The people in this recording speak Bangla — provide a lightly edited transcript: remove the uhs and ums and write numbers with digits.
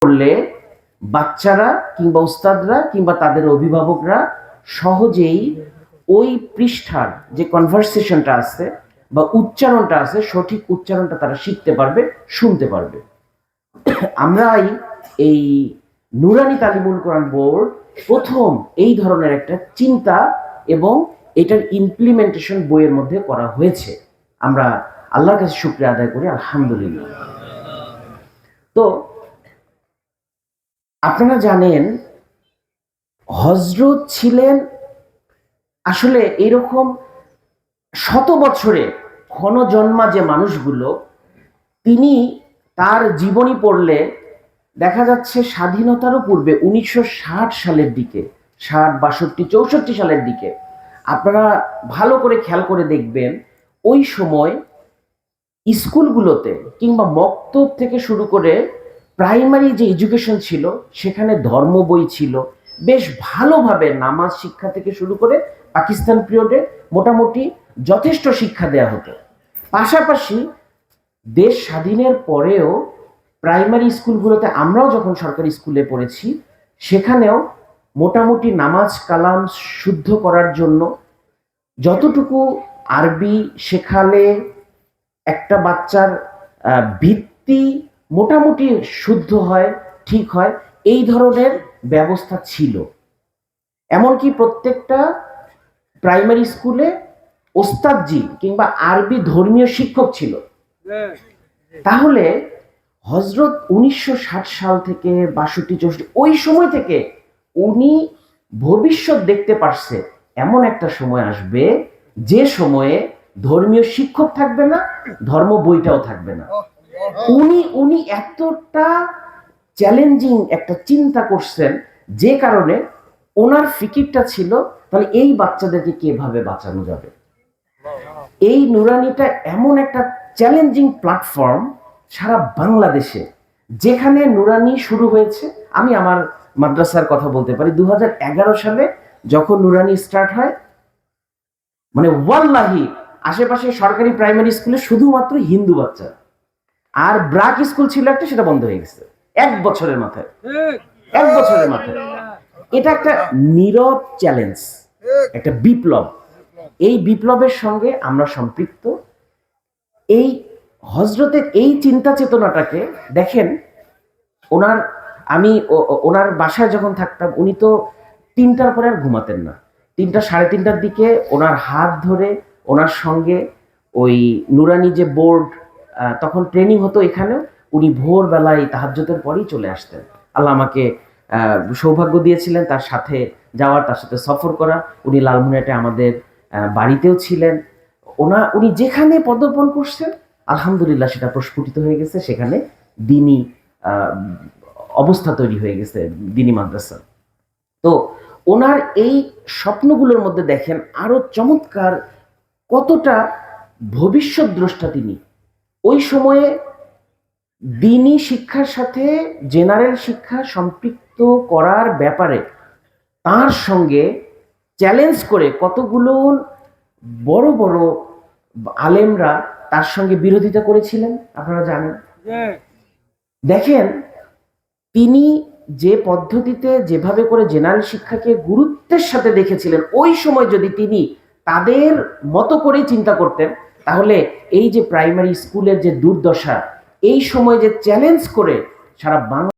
করলে বাচ্চারা কিংবা উস্তাদরা কিংবা তাদের অভিভাবকরা সহজেই ওই পৃষ্ঠার যে কনভারসেশনটা আছে বা উচ্চারণটা আছে, সঠিক উচ্চারণটা তারা শিখতে পারবে, শুনতে পারবে। আমরাই এই নুরানি তালিমুল কোরআন বোর্ড প্রথম এই ধরনের একটা চিন্তা এবং এটার ইমপ্লিমেন্টেশন বইয়ের মধ্যে করা হয়েছে। আমরা আল্লাহর কাছে শুকরিয়া আদায় করি, আলহামদুলিল্লাহ। তো আপনারা জানেন হযরত ছিলেন আসলে এরকম শত বছরে ক্ষণজন্মা যে মানুষগুলো, তিনি তার জীবনী পড়লে দেখা যাচ্ছে স্বাধীনতারও পূর্বে 1960 সালের দিকে, 60, 62, 64 সালের দিকে আপনারা ভালো করে খেয়াল করে দেখবেন ওই সময় স্কুলগুলোতে কিংবা মক্তব থেকে শুরু করে প্রাইমারি যে এডুকেশন ছিল সেখানে ধর্ম বই ছিল, বেশ ভালোভাবে নামাজ শিক্ষা থেকে শুরু করে পাকিস্তান পিরিয়ডে মোটামুটি যথেষ্ট শিক্ষা দেয়া হতো। পাশাপাশি দেশ স্বাধীনের পরেও প্রাইমারি স্কুলগুলোতে, আমরাও যখন সরকারি স্কুলে পড়েছি সেখানেও মোটামুটি নামাজ কালাম শুদ্ধ করার জন্য যতটুকু আরবি শেখালে একটা বাচ্চার ভিত্তি মোটামুটি শুদ্ধ হয়, ঠিক হয়, এই ধরনের ব্যবস্থা ছিল। এমনকি প্রত্যেকটা প্রাইমারি স্কুলে ওস্তাদজি কিংবা আরবি ধর্মীয় শিক্ষক ছিল। তাহলে হযরত 1960 সাল থেকে 62, 64 ওই সময় থেকে উনি ভবিষ্যৎ দেখতে পারছে এমন একটা সময় আসবে যে সময়ে ধর্মীয় শিক্ষক থাকবে না, ধর্ম বইটাও থাকবে না। উনি এতটা চ্যালেঞ্জিং একটা চিন্তা করছেন যে কারণে ওনার ফিকিরটা ছিল তাহলে এই বাচ্চাদেরকে কিভাবে বাঁচানো যাবে। এই নুরানিটা এমন একটা চ্যালেঞ্জিং প্ল্যাটফর্ম সারা বাংলাদেশে, যেখানে নুরানি শুরু হয়েছে। আমি আমার মাদ্রাসার কথা বলতে পারি, 2011 সালে যখন নুরানি স্টার্ট হয়, মানে ওয়াল্লাহি আশেপাশে সরকারি প্রাইমারি স্কুলে শুধুমাত্র হিন্দু বাচ্চা, আর ব্রাক স্কুল ছিল একটা, সেটা বন্ধ হয়ে গেছে 1 বছরের মাথায়। 1 বছরের মাথায় এটা একটা নীরব চ্যালেঞ্জ, একটা বিপ্লব। এই বিপ্লবের সঙ্গে আমরা সম্পৃক্ত। এই হযরতের এই চিন্তা চেতনাটাকে দেখেন, ওনার বাসায় যখন থাকতাম উনি তো 3টার পরে আর ঘুমাতেন না। 3টা, 3:30টার দিকে ওনার হাত ধরে ওনার সঙ্গে ওই নুরানি যে বোর্ড তখন ট্রেনিং হতো এখানেও, উনি ভোরবেলায় তাহাজ্জুদের পরেই চলে আসতেন। আল্লাহ আমাকে সৌভাগ্য দিয়েছিলেন তার সাথে যাওয়ার, তার সাথে সফর করা। উনি লালমনিরহাটে আমাদের বাড়িতেও ছিলেন। উনি যেখানে পদার্পণ করছেন আলহামদুলিল্লাহ সেটা প্রস্ফুটিত হয়ে গেছে, সেখানে দ্বীনি অবস্থা তৈরি হয়ে গেছে, দ্বীনি মাদ্রাসা। তো ওনার এই স্বপ্নগুলোর মধ্যে দেখেন আরো চমৎকার কতটা ভবিষ্যৎ দ্রষ্টা তিনি। ওই সময়ে দ্বীনি শিক্ষার সাথে জেনারেল শিক্ষা সম্পৃক্ত করার ব্যাপারে তার সঙ্গে চ্যালেঞ্জ করে কতগুলো বড় বড় আলেমরা তার সঙ্গে বিরোধিতা করেছিলেন, আপনারা জানেন। দেখেন তিনি যে পদ্ধতিতে যেভাবে করে জেনারেল শিক্ষাকে গুরুত্বের সাথে দেখেছিলেন, ওই সময় যদি তিনি তাদের মতো করে চিন্তা করতেন তাহলে এই যে প্রাইমারি স্কুলের যে দুর্দশা, এই সময় যে চ্যালেঞ্জ করে সারা বাংলা